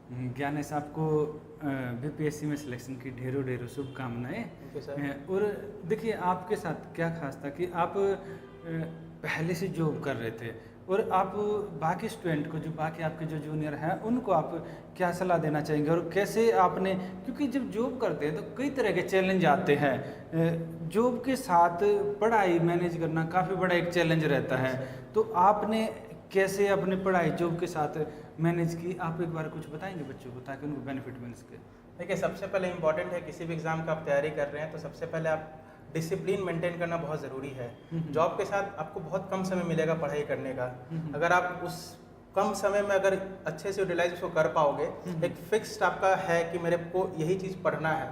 ज्ञानेश, आपको बीपीएससी में सिलेक्शन की ढेरों ढेरों शुभकामनाएं। Okay sir. और देखिए आपके साथ क्या खास था कि आप पहले से जॉब कर रहे थे और आप बाकी स्टूडेंट को, जो बाकी आपके जो जूनियर हैं, उनको आप क्या सलाह देना चाहेंगे और कैसे आपने, क्योंकि जब जॉब करते हैं तो कई तरह के चैलेंज आते हैं, जॉब के साथ पढ़ाई मैनेज करना काफ़ी बड़ा एक चैलेंज रहता है, तो आपने कैसे अपनी पढ़ाई जॉब के साथ मैनेज की, आप एक बार कुछ बताएंगे बच्चों को ताकि उनको बेनिफिट मिल सके? देखिए, सबसे पहले इंपॉर्टेंट है, किसी भी एग्ज़ाम का आप तैयारी कर रहे हैं तो सबसे पहले आप डिसिप्लिन मेंटेन करना बहुत ज़रूरी है। जॉब के साथ आपको बहुत कम समय मिलेगा पढ़ाई करने का। अगर आप उस कम समय में अगर अच्छे से यूटिलाइज उसको कर पाओगे, एक फिक्स्ड आपका है कि मेरे को यही चीज़ पढ़ना है,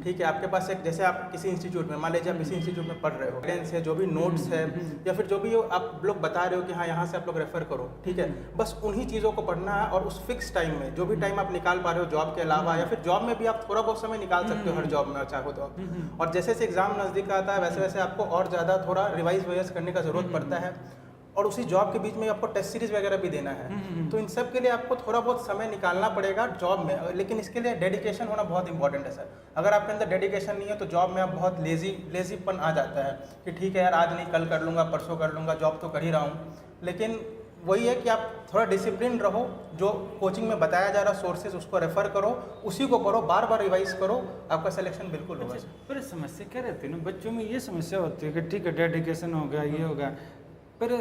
ठीक है। आपके पास एक, जैसे आप किसी इंस्टीट्यूट में, मान लीजिए आप किसी इंस्टीट्यूट में पढ़ रहे हो, गाइडेंस है, जो भी नोट्स है या फिर जो भी आप लोग बता रहे हो कि हाँ यहाँ से आप लोग रेफर करो, ठीक है। बस उन्हीं चीज़ों को पढ़ना है और उस फिक्स टाइम में, जो भी टाइम आप निकाल पा रहे हो जॉब के अलावा, या फिर जॉब में भी आप थोड़ा बहुत समय निकाल सकते हो हर जॉब में चाहो तो। और जैसे जैसे एग्जाम नज़दीक आता है वैसे वैसे आपको और ज़्यादा थोड़ा रिवाइज वगैरह करने का ज़रूरत पड़ता है, और उसी जॉब के बीच में आपको टेस्ट सीरीज वगैरह भी देना है। तो इन सब के लिए आपको थोड़ा बहुत समय निकालना पड़ेगा जॉब में, लेकिन इसके लिए डेडिकेशन होना बहुत इंपॉर्टेंट है सर। अगर आपके अंदर डेडिकेशन नहीं है तो जॉब में आप बहुत लेजीपन आ जाता है कि ठीक है यार, आज नहीं कल कर लूँगा, परसों कर लूँगा, जॉब तो कर ही रहा हूँ। लेकिन वही है कि आप थोड़ा डिसिप्लिन रहो, जो कोचिंग में बताया जा रहा सोर्सेज उसको रेफर करो, उसी को पढ़ो, बार बार रिवाइज करो, आपका सिलेक्शन बिल्कुल होगा। पर समस्या क्या रहती है ना, बच्चों में ये समस्या होती है कि ठीक है डेडिकेशन हो गया, ये होगा, पर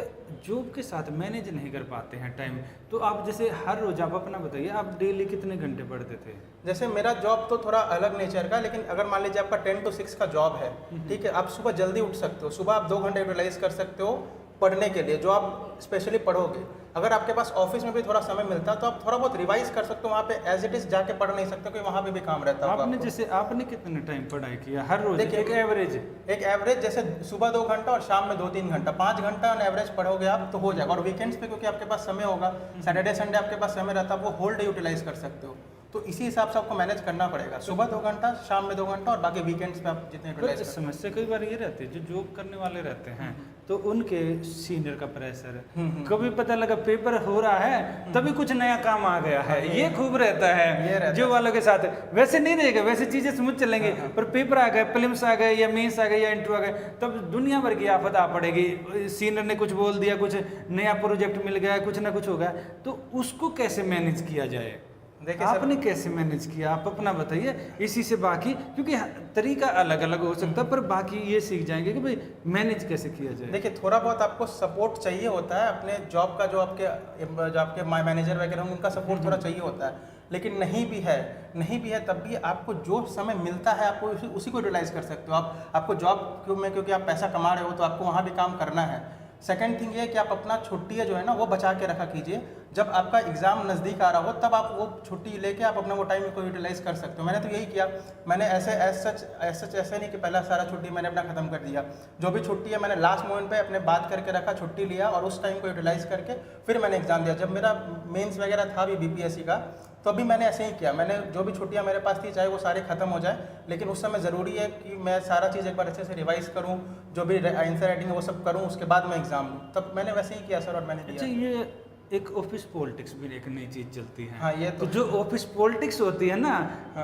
जॉब के साथ मैनेज नहीं कर पाते हैं टाइम। तो आप जैसे हर रोज, आप अपना बताइए, आप डेली कितने घंटे पढ़ते थे? जैसे मेरा जॉब तो थोड़ा अलग नेचर का, लेकिन अगर मान लीजिए आपका 10 to 6 का जॉब है, ठीक है, आप सुबह जल्दी उठ सकते हो, सुबह आप 2 घंटे यूटिलाइज कर सकते हो पढ़ने के लिए, जो आप स्पेशली पढ़ोगे। अगर आपके पास ऑफिस में भी थोड़ा समय मिलता है तो आप थोड़ा बहुत रिवाइज कर सकते हो, वहाँ पे एज इट इज जाके पढ़ नहीं सकते, क्योंकि वहाँ पे भी काम रहता है। आपने जैसे आपने कितने टाइम पढ़ाई किया हर रोज? देखिए, एक एवरेज जैसे सुबह 2 घंटा और शाम में 2-3 घंटा, 5 घंटा ऑन एवरेज पढ़ोगे आप तो हो जाएगा। और वीकेंड्स पे क्योंकि आपके पास समय होगा, सैटरडे संडे आपके पास समय रहता है, वो होल डे यूटिलाइज कर सकते हो। तो इसी हिसाब से आपको मैनेज करना पड़ेगा, सुबह 2 घंटा, शाम में 2 घंटा, और बाकी वीकेंड्स पे आप जितने यूटिलाइज कर। समस्या कई बार ये रहती है, जो जॉब करने वाले रहते हैं तो उनके सीनियर का प्रेशर है, कभी पता लगा पेपर हो रहा है तभी कुछ नया काम आ गया है, ये खूब रहता है जो वालों के साथ। वैसे नहीं रहेगा, वैसे चीजें स्मूथ चलेंगे, पर पेपर आ गए, प्रीलिम्स आ गए या मेंस आ गए या इंटरव्यू आ गए, तब दुनिया भर की आफत आ पड़ेगी। सीनियर ने कुछ बोल दिया, कुछ नया प्रोजेक्ट मिल गया, कुछ ना कुछ होगा, तो उसको कैसे मैनेज किया जाए? देखिए आपने कैसे मैनेज किया, आप अपना बताइए इसी से। बाकी क्योंकि तरीका अलग अलग हो सकता है, पर बाकी ये सीख जाएंगे कि भाई मैनेज कैसे किया जाए। देखिए, थोड़ा बहुत आपको सपोर्ट चाहिए होता है अपने जॉब का, जो आपके मैनेजर वगैरह होंगे उनका सपोर्ट थोड़ा चाहिए होता है। लेकिन नहीं भी है तब भी आपको जो समय मिलता है आपको उसी को यूटिलाइज कर सकते हो। आपको जॉब में क्योंकि आप पैसा कमा रहे हो तो आपको वहाँ भी काम करना है। सेकंड थिंग ये है कि आप अपना छुट्टी जो है ना वो बचा के रखा कीजिए, जब आपका एग्जाम नज़दीक आ रहा हो तब आप वो छुट्टी लेके आप अपना वो टाइम को यूटिलाइज कर सकते हो। मैंने तो यही किया, मैंने ऐसे नहीं कि पहला सारा छुट्टी मैंने अपना ख़त्म कर दिया। जो भी छुट्टी है मैंने लास्ट मोमेंट पे अपने बात करके रखा, छुट्टी लिया और उस टाइम को यूटिलाइज करके फिर मैंने एग्जाम दिया। जब मेरा मेंस वगैरह था भी बीपीएससी का, तो अभी मैंने ऐसे ही किया। मैंने जो भी छुट्टियां मेरे पास थी चाहे वो सारी खत्म हो जाए, लेकिन उस समय ज़रूरी है कि मैं सारा चीज़ एक बार अच्छे से रिवाइज करूं, जो भी आंसर राइटिंग है वो सब करूं, उसके बाद मैं एग्जाम लूँ। तब मैंने वैसे ही किया सर, और मैंने दिया। अच्छा, ये एक ऑफिस पॉलिटिक्स भी एक नई चीज चलती है। हाँ, ये तो जो ऑफिस पॉलिटिक्स होती है ना,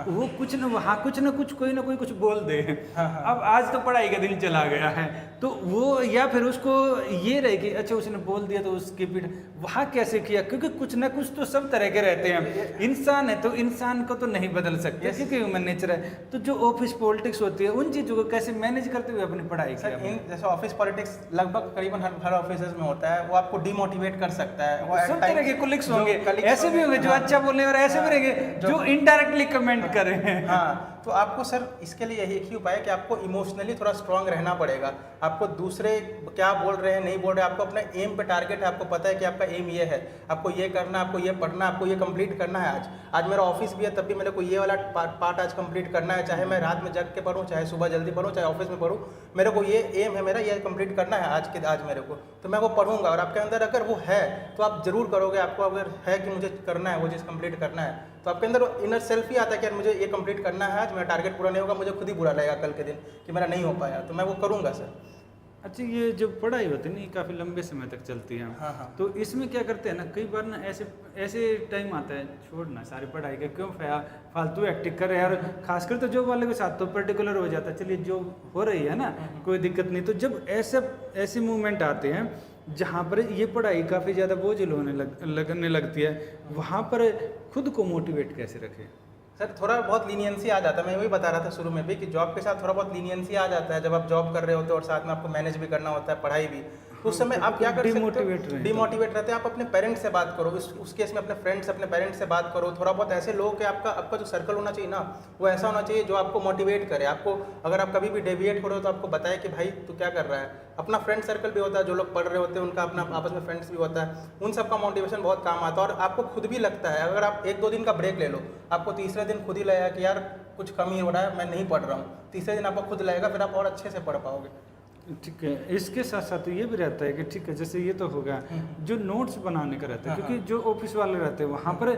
वो कुछ ना वहाँ कुछ ना कुछ कोई ना कोई कुछ बोल दे। अब आज तो पढ़ाई का दिन चला गया है, तो वो या फिर उसको ये रहे कि अच्छा उसने बोल दिया तो उसके पीठ वहाँ कैसे किया, क्योंकि कुछ ना कुछ तो सब तरह के रहते हैं। इंसान है तो इंसान को तो नहीं बदल सकते क्योंकि ह्यूमन नेचर है। तो जो ऑफिस पॉलिटिक्स होती है उन चीज़ों को कैसे मैनेज करते हुए अपनी पढ़ाई की? जैसे ऑफिस पॉलिटिक्स लगभग करीबन हर ऑफिस में होता है, वो आपको डिमोटिवेट कर सकता है। सब तरह के कोलिग्स होंगे, ऐसे भी होंगे जो अच्छा बोलने और ऐसे भी रहेंगे जो इनडायरेक्टली कमेंट कर रहे हैं। हाँ, तो आपको सर इसके लिए यही एक ही उपाय है कि आपको इमोशनली थोड़ा स्ट्रांग रहना पड़ेगा। आपको दूसरे क्या बोल रहे हैं नहीं बोल रहे, आपको अपना एम पे टारगेट है, आपको पता है कि आपका एम ये है, आपको ये करना, आपको ये पढ़ना, आपको ये कंप्लीट करना है। आज मेरा ऑफिस भी है तब भी मेरे को ये वाला पार्ट आज कंप्लीट करना है, चाहे मैं रात में जग के पढूं, चाहे सुबह जल्दी पढूं, चाहे ऑफिस में पढूं, मेरे को ये एम है, मेरा ये कंप्लीट करना है आज मेरे को, तो मैं वो पढ़ूंगा। और आपके अंदर अगर वो है तो आप जरूर करोगे। आपको अगर है कि मुझे करना है, वो चीज़ कंप्लीट करना है, तो आपके अंदर इनर सेल्फ ही आता है कि यार मुझे ये कंप्लीट करना है, आज मेरा टारगेट पूरा नहीं होगा, मुझे खुद ही बुरा लगेगा कल के दिन कि मेरा नहीं हो पाया, तो मैं वो करूँगा सर। अच्छा, ये जो पढ़ाई होती है ना, ये काफ़ी लंबे समय तक चलती है। हाँ हाँ। तो इसमें क्या करते हैं ना, कई बार ना ऐसे ऐसे टाइम आता है, छोड़ना सारी पढ़ाई का, क्यों फालतू एक्टिंग कर रहे हैं यार। खासकर तो जॉब वाले के साथ तो पर्टिकुलर हो जाता है, चलिए जॉब हो रही है ना, कोई दिक्कत नहीं। तो जब ऐसे मूवमेंट आते हैं जहाँ पर ये पढ़ाई काफ़ी ज़्यादा बोझिल लगने लगती है, वहाँ पर खुद को मोटिवेट कैसे रखें? सर थोड़ा बहुत लीनियंसी आ जाता है, मैं वही बता रहा था शुरू में भी कि जॉब के साथ थोड़ा बहुत लीनियंसी आ जाता है जब आप जॉब कर रहे होते हो और साथ में आपको मैनेज भी करना होता है, पढ़ाई भी। तो उस समय आप क्या कर सकते हो, डिमोटिवेट रहते हैं, आप अपने पेरेंट्स से बात करो, उस केस में अपने फ्रेंड्स अपने पेरेंट्स से बात करो। थोड़ा बहुत ऐसे लोग कि आपका जो सर्कल होना चाहिए ना, वो ऐसा होना चाहिए जो आपको मोटिवेट करे। आपको अगर आप कभी भी डेविएट हो रहे हो तो आपको बताए कि भाई तू क्या कर रहा है। अपना फ्रेंड सर्कल भी होता है, जो लोग पढ़ रहे होते हैं उनका अपना आपस में फ्रेंड्स भी होता है, उन सबका मोटिवेशन बहुत काम आता है। और आपको खुद भी लगता है, अगर आप 1-2 दिन का ब्रेक ले लो, आपको तीसरे दिन खुद ही लगेगा कि यार कुछ कमी हो रहा है, मैं नहीं पढ़ रहा हूँ। तीसरे दिन आपको खुद लगेगा, फिर आप और अच्छे से पढ़ पाओगे। ठीक है, इसके साथ साथ ये भी रहता है कि ठीक है, जैसे ये तो होगा जो नोट्स बनाने का रहता है, क्योंकि जो ऑफिस वाले रहते हैं वहाँ पर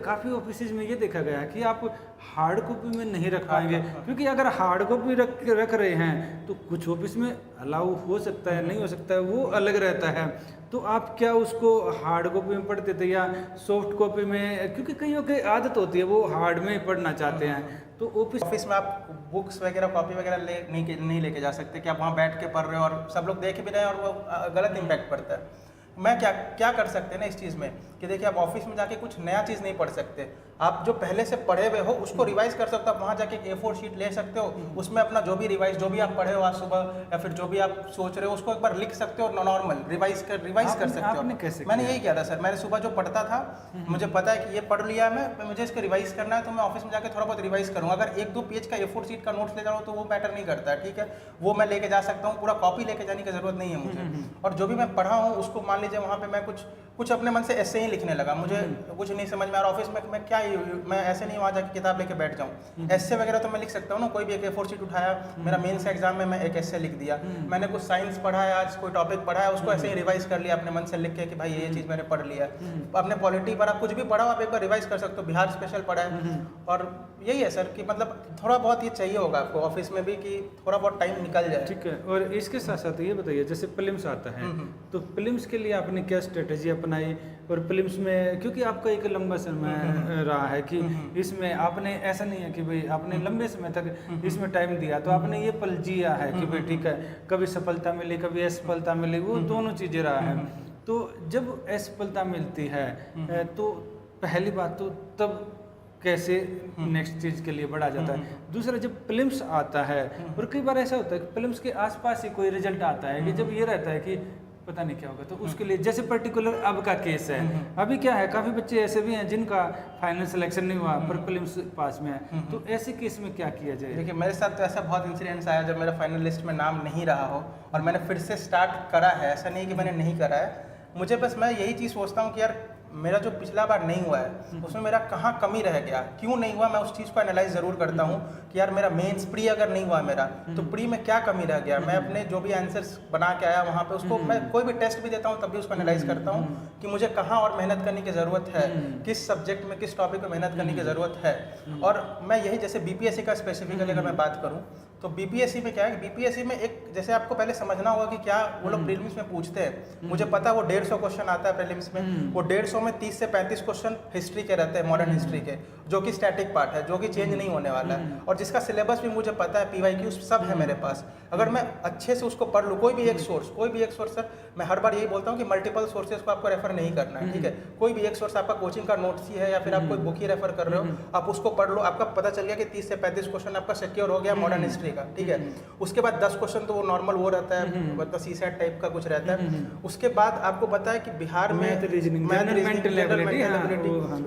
काफ़ी ऑफिस में ये देखा गया है कि आप हार्ड कॉपी में नहीं रख पाएंगे, क्योंकि अगर हार्ड कॉपी रख रहे हैं तो कुछ ऑफिस में अलाउ हो सकता है, नहीं हो सकता है, वो अलग रहता है। तो आप क्या उसको हार्ड कॉपी में पढ़ते थे या सॉफ्ट कॉपी में? क्योंकि कईयों की आदत होती है वो हार्ड में ही पढ़ना चाहते हैं। तो ऑफिस में आप बुक्स वगैरह कॉपी वगैरह नहीं लेके जा सकते कि आप वहाँ बैठ के पढ़ रहे हो और सब लोग देख भी रहे हैं और वो गलत इम्पैक्ट पड़ता है। मैं क्या कर सकते हैं ना इस चीज़ में कि देखिए, आप ऑफिस में जाके कुछ नया चीज़ नहीं पढ़ सकते। आप जो पहले से पढ़े हुए हो उसको रिवाइज कर सकते हो। आप वहाँ जाके एक A4 शीट ले सकते हो, उसमें अपना जो भी जो भी आप पढ़े हो आज सुबह या फिर जो भी आप सोच रहे हो उसको एक बार लिख सकते हो, नॉर्मल रिवाइज कर सकते हो। मैंने यही किया था सर, मैंने सुबह जो पढ़ता था, मुझे पता है कि ये पढ़ लिया मैं, मुझे इसको रिवाइज करना है, तो मैं ऑफिस में जाकर थोड़ा बहुत रिवाइज करूँगा। अगर 1-2 पेज का A4 शीट का नोट्स ले जाऊँ तो वो मैटर नहीं करता है, ठीक है, वो मैं लेके जा सकता हूँ, पूरा कॉपी लेके जाने की जरूरत नहीं है मुझे। और जो भी मैं पढ़ा हूँ उसको मान लीजिए वहाँ पे मैं कुछ अपने मन से ऐसे ही लिखने लगा, मुझे कुछ नहीं समझ में आ रहा ऑफिस में, मैं ऐसे नहीं वहाँ जाके किताब लेके बैठ जाऊँ। ऐसे वगैरह तो मैं लिख सकता हूँ ना, कोई भी एक A4 शीट उठाया, मेरा मेंस का एग्जाम में मैं एक ऐसे लिख दिया, मैंने कुछ साइंस पढ़ा है, आज कोई टॉपिक पढ़ा है, उसको ऐसे ही रिवाइज कर लिया अपने मन से लिख के कि भाई ये चीज़ मैंने पढ़ लिया है। अपने पॉलिटी पढ़ा, कुछ भी पढ़ा आप एक बार रिवाइज कर सकते हो, बिहार स्पेशल पढ़ा है। और यही है सर कि मतलब थोड़ा बहुत ये चाहिए होगा आपको ऑफिस में भी कि थोड़ा बहुत टाइम निकल जाए। ठीक है, और इसके साथ साथ ये बताइए, जैसे फिल्म्स आता है तो फिल्म्स के लिए आपने क्या स्ट्रेटेजी अपनाई? और फिल्म्स में क्योंकि आपका एक लंबा समय रहा है कि इसमें आपने ऐसा नहीं है कि भाई आपने लंबे समय तक इसमें टाइम दिया, तो आपने ये पल जिया है कि भाई ठीक है, कभी सफलता मिली कभी असफलता मिली, वो दोनों चीज़ें रहा है। तो जब असफलता मिलती है तो पहली बात तो तब कैसे नेक्स्ट चीज़ के लिए बढ़ा जाता है। दूसरा, जब फिल्म्स आता है और कई बार ऐसा होता है कि फिल्म्स के आसपास ही कोई रिजल्ट आता है कि जब ये रहता है कि पता नहीं क्या होगा, तो उसके लिए जैसे पर्टिकुलर अब का केस है, अभी क्या है, काफ़ी बच्चे ऐसे भी हैं जिनका फाइनल सिलेक्शन नहीं हुआ पर फिल्म्स पास में है, तो ऐसे केस में क्या किया जाए? देखिए, मेरे साथ तो ऐसा बहुत इंसिडेंट्स आया जब मेरा फाइनल लिस्ट में नाम नहीं रहा हो और मैंने फिर से स्टार्ट करा है, ऐसा नहीं कि मैंने नहीं करा है। मुझे बस मैं यही चीज़ सोचता हूँ कि यार मेरा जो पिछला बार नहीं हुआ है उसमें मेरा कहाँ कमी रह गया, क्यों नहीं हुआ, मैं उस चीज़ को एनालाइज ज़रूर करता हूँ कि यार मेरा मेंस प्री अगर नहीं हुआ मेरा तो प्री में क्या कमी रह गया। मैं अपने जो भी आंसर्स बना के आया वहाँ पे उसको मैं कोई भी टेस्ट भी देता हूँ तब भी उसको एनालाइज करता हूँ कि मुझे कहाँ और मेहनत करने की ज़रूरत है, किस सब्जेक्ट में किस टॉपिक में मेहनत करने की ज़रूरत है। और मैं यही जैसे BPSC का स्पेसिफिकली अगर मैं बात करूँ तो BPSC में क्या है, BPSC में एक जैसे आपको पहले समझना होगा कि क्या वो लोग प्रीलिम्स में पूछते हैं। मुझे पता है वो 150 क्वेश्चन आता है प्रीलिम्स में, वो 150 में 30 से 35 क्वेश्चन हिस्ट्री के रहते हैं, मॉडर्न हिस्ट्री के, जो कि स्टैटिक पार्ट है, जो कि चेंज नहीं होने वाला है, और जिसका सिलेबस भी मुझे पता है, PYQ सब है मेरे पास। अगर मैं अच्छे से उसको पढ़ लूँ, कोई भी एक सोर्स सर, मैं हर बार यही बोलता हूँ कि मल्टीपल सोर्सेज को आपको रेफर नहीं करना है, ठीक है। कोई भी एक सोर्स, आपका कोचिंग का नोट्स ही है या फिर आप कोई बुक ही रेफर कर रहे हो, आप उसको पढ़ लो, आपका पता चल गया कि 30 से 35 क्वेश्चन आपका सिक्योर हो गया मॉडर्न हिस्ट्री का, ठीक है। उसके बाद 10 क्वेश्चन तो वो नॉर्मल वो रहता है, मतलब CSAT टाइप का कुछ रहता है। उसके बाद आपको पता है कि बिहार में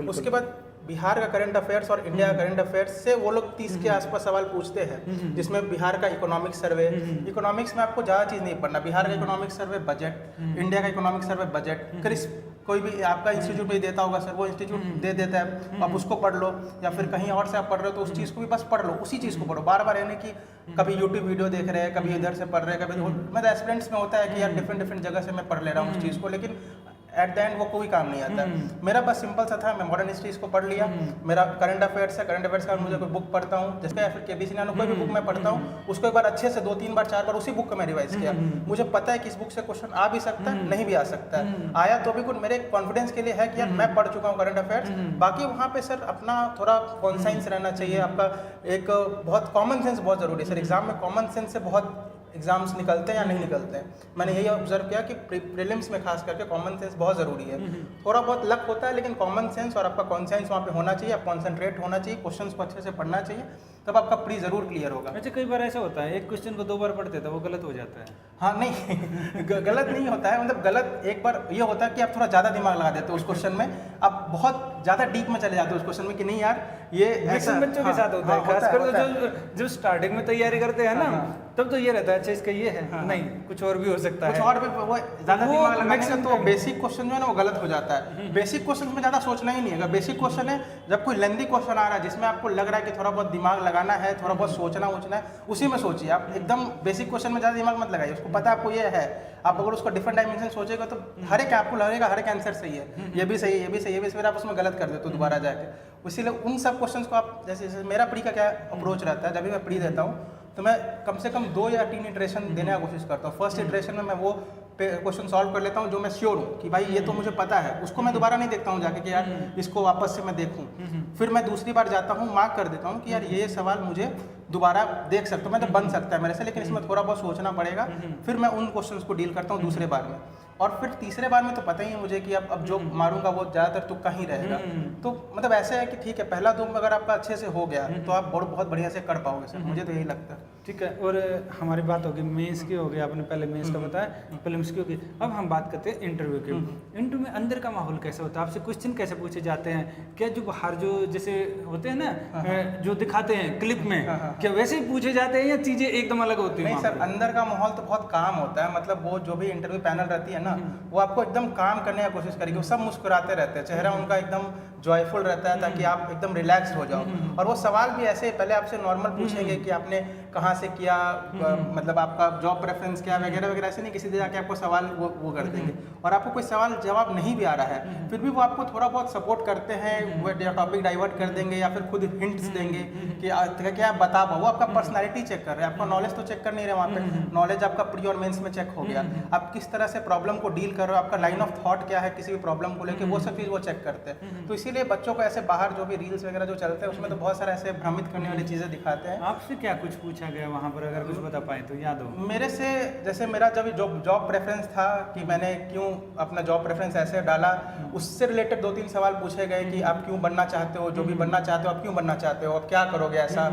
उसके बाद बिहार का करंट अफेयर्स और इंडिया का करंट अफेयर्स से वो लोग 30 के आसपास सवाल पूछते हैं, जिसमें बिहार का इकोनॉमिक सर्वे, इकोनॉमिक्स में आपको ज़्यादा चीज़ नहीं पढ़ना, बिहार का इकोनॉमिक सर्वे बजट, इंडिया का इकोनॉमिक सर्वे बजट, क्रिस्प कोई भी आपका इंस्टीट्यूट भी देता होगा सर, वो इंस्टीट्यूट दे देता है, आप उसको पढ़ लो, या फिर कहीं और से आप पढ़ रहे हो तो उस चीज़ को भी बस पढ़ लो, उसी चीज़ को पढ़ो, बार बार यानी कि कभी यूट्यूब वीडियो देख रहे हैं, कभी इधर से पढ़ रहे हैं, कभी मेरे एस्पिरेंट्स में होता है कि यार डिफरेंट जगह से मैं पढ़ ले रहा हूँ उस चीज़ को, लेकिन एट द एंड वो कोई काम नहीं आता। मेरा बस सिंपल सा था, मैं मॉडर्न हिस्ट्रीज को पढ़ लिया, मेरा करंट अफेयर्स है, करंट अफेयर्स का मुझे कोई बुक पढ़ता हूँ जिसका, या फिर केबीसी नानो कोई भी बुक मैं पढ़ता हूँ, उसको एक बार अच्छे से 2-3 बार 4 बार उसी बुक को मैं रिवाइज किया। मुझे पता है कि इस बुक से क्वेश्चन आ भी सकता है, नहीं भी आ सकता है, आया तो भी कुछ मेरे कॉन्फिडेंस के लिए है कि यार मैं पढ़ चुका हूँ करंट अफेयर्स। बाकी वहाँ पे सर अपना थोड़ा कॉन्साइंस रहना चाहिए, आपका एक बहुत कॉमन सेंस बहुत जरूरी है सर। एग्जाम में कॉमन सेंस से बहुत एग्जाम्स निकलते हैं या नहीं निकलते हैं। मैंने यही ऑब्जर्व किया कि प्रीलिम्स में खास करके कॉमन सेंस बहुत ज़रूरी है। थोड़ा बहुत लक होता है, लेकिन कॉमन सेंस और आपका कॉन्साइंस वहाँ पे होना चाहिए, आप कॉन्सेंट्रेट होना चाहिए, क्वेश्चंस को अच्छे से पढ़ना चाहिए, तब आपका प्री जरूर क्लियर होगा। अच्छा, कई बार ऐसा होता है एक क्वेश्चन को 2 बार पढ़ते हैं तो वो गलत हो जाता है। हाँ नहीं गलत नहीं होता है, मतलब गलत एक बार ये होता है कि आप थोड़ा ज़्यादा दिमाग लगा देते हो उस क्वेश्चन में, आप बहुत ज़्यादा डीप में चले जाते हो उस क्वेश्चन में कि नहीं यार ये ऐसा बच्चों के साथ होता है, खासकर जो स्टार्टिंग में तैयारी करते हैं ना, तब तो ये रहता है अच्छा इसका ये है, नहीं कुछ और भी हो सकता है, कुछ और भी वो ज़्यादा दिमाग लगाने से तो बेसिक क्वेश्चन जो है ना वो गलत हो जाता है। बेसिक क्वेश्चन में ज़्यादा सोचना ही नहीं है। अगर बेसिक क्वेश्चन है, जब कोई लेंदी क्वेश्चन आ रहा है जिसमें आपको लग रहा है कि थोड़ा बहुत दिमाग लगाना है, थोड़ा बहुत सोचना वोचना है, उसी में सोचिए। आप एकदम बेसिक क्वेश्चन में ज़्यादा दिमाग मत लगाइए, उसको पता है आपको ये है, आप अगर उसको डिफरेंट डायमेंशन सोचेगा तो हर एक आपको लगेगा हर एक आंसर सही है, ये भी सही है, ये भी सही है, ये भी, फिर आप उसमें गलत कर देते हो दोबारा जाके। इसीलिए उन सब क्वेश्चंस को आप जैसे मेरा प्री का क्या अप्रोच रहता है, जब भी मैं प्री देता हूँ तो मैं कम से कम 2 या 3 इटरेशन देने का कोशिश करता हूँ। फर्स्ट इटरेशन में मैं वो क्वेश्चन सॉल्व कर लेता हूँ जो मैं श्योर हूँ कि भाई ये तो मुझे पता है, उसको मैं दोबारा नहीं देखता हूँ जाके कि यार इसको वापस से मैं देखूँ। फिर मैं दूसरी बार जाता हूँ, मार्क कर देता हूँ कि यार ये सवाल मुझे दोबारा देख सकता हूँ, मतलब बन सकता है मेरे से, लेकिन इसमें थोड़ा बहुत सोचना पड़ेगा। फिर मैं उन क्वेश्चंस को डील करता हूँ दूसरे बार में, और फिर तीसरे बार में तो पता ही है मुझे कि अब जो मारूंगा वो ज़्यादातर तुक्का ही रहेगा। तो मतलब ऐसे है कि ठीक है, पहला 2 अगर आपका अच्छे से हो गया तो आप बहुत बढ़िया से कर पाओगे सर, मुझे तो यही लगता है। ठीक है, और हमारी बात होगी मेंस की, हो गई आपने पहले मेंस का बताया, प्रीलिम्स की होगी। अब हम बात करते हैं इंटरव्यू की। इंटरव्यू में अंदर का माहौल कैसा होता है, आपसे क्वेश्चन कैसे पूछे जाते हैं, क्या जो बाहर जो जैसे होते हैं ना जो दिखाते हैं क्लिप में, क्या वैसे ही पूछे जाते हैं या चीज़ें एकदम अलग होती हैं? नहीं सर, अंदर का माहौल तो बहुत काम होता है, मतलब वो जो भी इंटरव्यू पैनल रहती है ना, वो आपको एकदम काम करने की कोशिश करेगी। वो सब मुस्कुराते रहते हैं, चेहरा उनका एकदम जॉयफुल रहता है ताकि आप एकदम रिलैक्स हो जाओ। और वो सवाल भी ऐसे पहले आपसे नॉर्मल पूछेंगे कि आपने कहाँ से किया, मतलब आपका जॉब प्रेफरेंस क्या वगैरह वगैरह, ऐसे नहीं किसी से जाके आपको सवाल वो कर देंगे। और आपको कोई सवाल जवाब नहीं भी आ रहा है फिर भी वो आपको थोड़ा बहुत सपोर्ट करते हैं, वो टॉपिक डाइवर्ट कर देंगे या फिर खुद हिंट्स देंगे कि क्या आप बता पाओ। वो आपका पर्सनैलिटी चेक कर रहे हैं, आपका नॉलेज तो चेक कर नहीं रहे वहाँ पे, नॉलेज आपका प्री और मेंस में चेक हो गया। आप किस तरह से प्रॉब्लम को डील कर रहे हो, आपका लाइन ऑफ थॉट क्या है किसी भी प्रॉब्लम को लेकर, वो सब चीज़ वो चेक करते हैं। तो इसीलिए बच्चों को ऐसे बाहर जो भी रील्स वगैरह जो चलते हैं उसमें तो बहुत सारे ऐसे भ्रमित करने वाली चीज़ें दिखाते हैं। आपसे क्या कुछ पूछा गया वहाँ पर, अगर कुछ बता पाए तो याद हो? मेरे से जैसे मेरा जब जॉब प्रेफरेंस था कि मैंने क्यों अपना जॉब प्रेफरेंस ऐसे डाला, उससे रिलेटेड 2-3 सवाल पूछे गए कि आप क्यों बनना चाहते हो, जो भी बनना चाहते हो आप क्यों बनना चाहते हो, आप क्या करोगे ऐसा।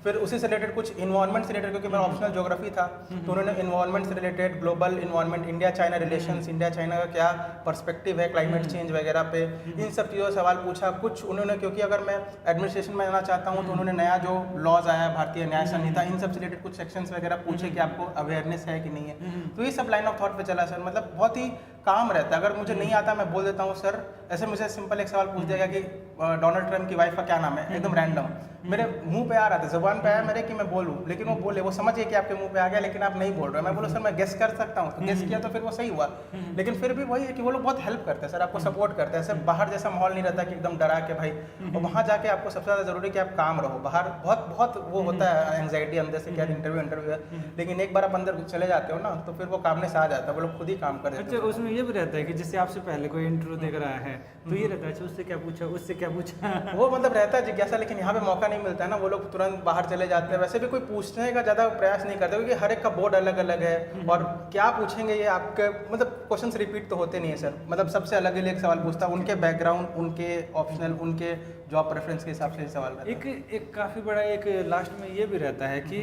फिर उसी से रिलेटेड कुछ इन्वायरमेंट से रिलेटेड, क्योंकि मेरा ऑप्शनल ज्योग्राफी था, तो उन्होंने इन्वायरमेंट से related, global environment, India China relations, India China का क्या पर्सपेक्टिव है क्लाइमेट चेंज वगैरह पे, इन सब चीज़ों सवाल पूछा। कुछ उन्होंने, क्योंकि अगर मैं एडमिनिस्ट्रेशन में जाना चाहता हूँ तो उन्होंने नया जो लॉज आया है भारतीय न्याय संहिता, इन सब से रिलेटेड कुछ सेक्शंस वगैरह पूछे कि आपको अवेयरनेस है कि नहीं है। तो ये सब लाइन ऑफ थॉट पे चला सर, मतलब बहुत ही काम रहता है। अगर मुझे नहीं आता मैं बोल देता हूँ सर, ऐसे मुझे सिंपल एक सवाल पूछ देगा कि डोनाल्ड ट्रम्प की वाइफ का क्या नाम है, एकदम रैंडम मेरे मुंह पे आ रहा था, जुबान पे आया मेरे कि मैं बोलूं, लेकिन वो बोले, वो समझिए कि आपके मुंह पे आ गया लेकिन आप नहीं बोल रहे। मैं बोलूं सर मैं गेस कर सकता हूं, तो गेस किया तो फिर वो सही हुआ। लेकिन फिर भी वही है कि वो लोग बहुत हेल्प करते हैं सर, आपको सपोर्ट करते हैं। सर बाहर जैसा माहौल नहीं रहता कि एकदम डरा के भाई, और वहाँ जाके आपको सबसे ज़्यादा जरूरी कि आप काम रहो। बाहर बहुत बहुत वो होता है एंग्जाइटी अंदर से, क्या इंटरव्यू है, लेकिन एक बार आप अंदर चले जाते हो ना तो फिर वो काम में से आ जाता है, वो लोग खुद ही काम कर देते हैं। अच्छा, उसमें ये भी रहता है कि जैसे आपसे पहले कोई इंटरव्यू देख रहा है तो ये रहता है अच्छा उससे क्या पूछा, उससे क्या पूछा वो मतलब रहता है जिज्ञासा, लेकिन यहाँ पे मौका नहीं मिलता है ना, वो लोग तुरंत बाहर चले जाते हैं। वैसे भी कोई पूछने का ज़्यादा प्रयास नहीं करते क्योंकि हर एक का बोर्ड अलग अलग है, और क्या पूछेंगे ये आपके, मतलब क्वेश्चंस रिपीट तो होते नहीं है सर, मतलब सबसे अलग अलग सवाल पूछता है, उनके बैकग्राउंड, उनके ऑप्शनल, उनके जॉब प्रेफरेंस के हिसाब से सवाल रहता है। एक काफ़ी बड़ा एक लास्ट में ये भी रहता है कि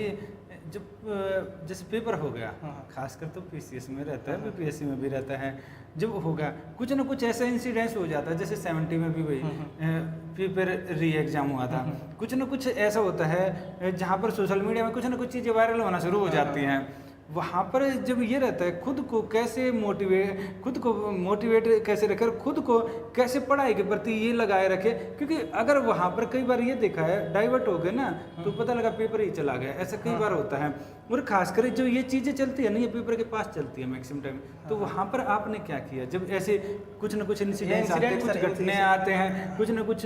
जब जैसे पेपर हो गया, खासकर तो पीसीएस में रहता है, बीपीएससी में भी रहता है, जब होगा कुछ ना कुछ ऐसा इंसिडेंस हो जाता है, जैसे 70 में भी वही पेपर री एग्जाम हुआ था, कुछ ना कुछ ऐसा होता है जहाँ पर सोशल मीडिया में कुछ ना कुछ चीज़ें वायरल होना शुरू हो जाती हैं। वहाँ पर जब ये रहता है खुद को मोटिवेट कैसे रखे और खुद को कैसे पढ़ाई के प्रति ये लगाए रखे, क्योंकि अगर वहाँ पर कई बार ये देखा है डाइवर्ट हो गए ना तो पता लगा पेपर ही चला गया, ऐसा कई बार होता है। और खासकर जो ये चीज़ें चलती है ना, ये पेपर के पास चलती है मैक्सिमम टाइम, तो वहाँ पर आपने क्या किया जब ऐसे कुछ ना कुछ इंसिडेंट्स आते हैं, कुछ घटने आते हैं, कुछ ना कुछ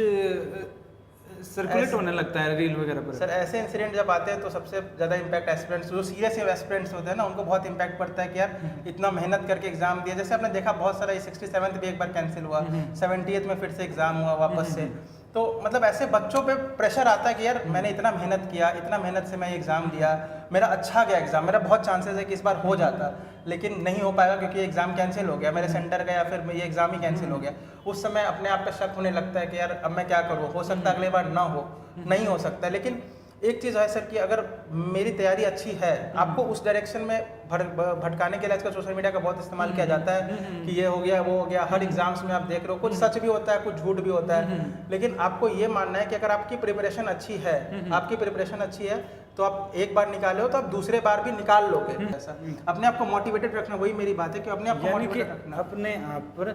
सर्कुलेट होने लगता है रील वगैरह पर? सर ऐसे इंसिडेंट जब आते हैं तो सबसे ज़्यादा इम्पैक्ट एस्पिरेंट्स, जो सीरियस एस्पिरेंट्स होते हैं ना, उनको बहुत इम्पैक्ट पड़ता है कि यार इतना मेहनत करके एग्जाम दिया। जैसे आपने देखा बहुत सारा 67th भी एक बार कैंसिल हुआ, 70th में फिर से एग्जाम हुआ वापस से। तो मतलब ऐसे बच्चों पे प्रेशर आता है कि यार मैंने इतना मेहनत किया, इतना मेहनत से मैं एग्ज़ाम दिया, मेरा अच्छा गया एग्ज़ाम, मेरा बहुत चांसेस है कि इस बार हो जाता, लेकिन नहीं हो पाएगा क्योंकि एग्ज़ाम कैंसिल हो गया मेरे सेंटर का, या फिर ये एग्ज़ाम ही कैंसिल हो गया। उस समय अपने आप पे शक होने लगता है कि यार अब मैं क्या करूँ, हो सकता है अगले बार ना हो, नहीं हो सकता। लेकिन एक चीज़ है सर कि अगर मेरी तैयारी अच्छी है, आपको उस डायरेक्शन में भटकाने के लिए आजकल सोशल मीडिया का बहुत इस्तेमाल किया जाता है कि ये हो गया वो हो गया। हर एग्जाम्स में आप देख रहे हो कुछ सच भी होता है, कुछ झूठ भी होता है, लेकिन आपको ये मानना है कि अगर आपकी प्रिपरेशन अच्छी है, आपकी प्रिपरेशन अच्छी है तो आप एक बार निकाले हो तो आप दूसरे बार भी निकाल लोगे। ऐसा अपने आप को मोटिवेटेड रखना, वही मेरी बात है कि अपने आप को मोटिवेटेड रखना। अपने आप पर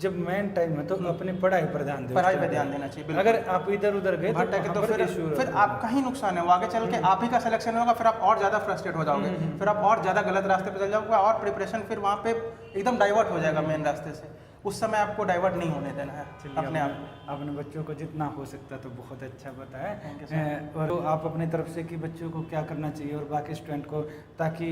जब मेन टाइम है तो अपनी पढ़ाई पर ध्यान देना, पढ़ाई पे ध्यान देना चाहिए। अगर आप इधर उधर गए तो फिर आपका ही नुकसान है, वो आगे चल के आप ही का सिलेक्शन होगा, फिर आप और ज़्यादा फ्रस्ट्रेट हो जाओगे, फिर आप और ज़्यादा गलत रास्ते पे चल जाओगे और प्रिपरेशन फिर वहाँ पे एकदम डाइवर्ट हो जाएगा मेन रास्ते से। उस समय आपको डाइवर्ट नहीं होने देना है अपने आप को। अपने बच्चों को जितना हो सकता है तो बहुत अच्छा बताया। और तो आप अपनी तरफ से कि बच्चों को क्या करना चाहिए और बाकी स्टूडेंट को, ताकि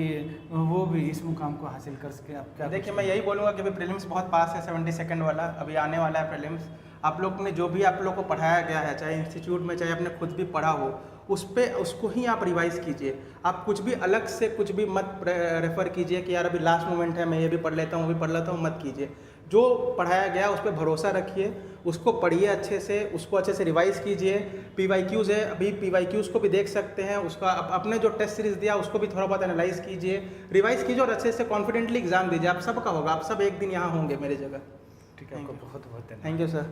वो भी इस मुकाम को हासिल कर सके, आप क्या? देखिए मैं यही बोलूँगा कि अभी प्रीलिम्स बहुत पास है, 72nd वाला अभी आने वाला है प्रीलिम्स। आप लोग ने जो भी आप लोग को पढ़ाया गया है, चाहे इंस्टीट्यूट में चाहे आपने खुद भी पढ़ा हो, उसको ही आप रिवाइज़ कीजिए। आप कुछ भी अलग से कुछ भी मत रेफ़र कीजिए कि यार अभी लास्ट मोमेंट है, मैं ये भी पढ़ लेता हूँ, वो भी पढ़ लेता हूँ, मत कीजिए। जो पढ़ाया गया उस पर भरोसा रखिए, उसको पढ़िए अच्छे से, उसको अच्छे से रिवाइज़ कीजिए। PYQs है, अभी PYQs को भी देख सकते हैं, उसका अपने जो टेस्ट सीरीज़ दिया उसको भी थोड़ा बहुत एनालाइज़ कीजिए, रिवाइज़ कीजिए और अच्छे से कॉन्फिडेंटली एग्जाम दीजिए। आप सबका होगा, आप सब एक दिन यहाँ होंगे मेरी जगह। ठीक है, आपको बहुत बहुत थैंक यू सर।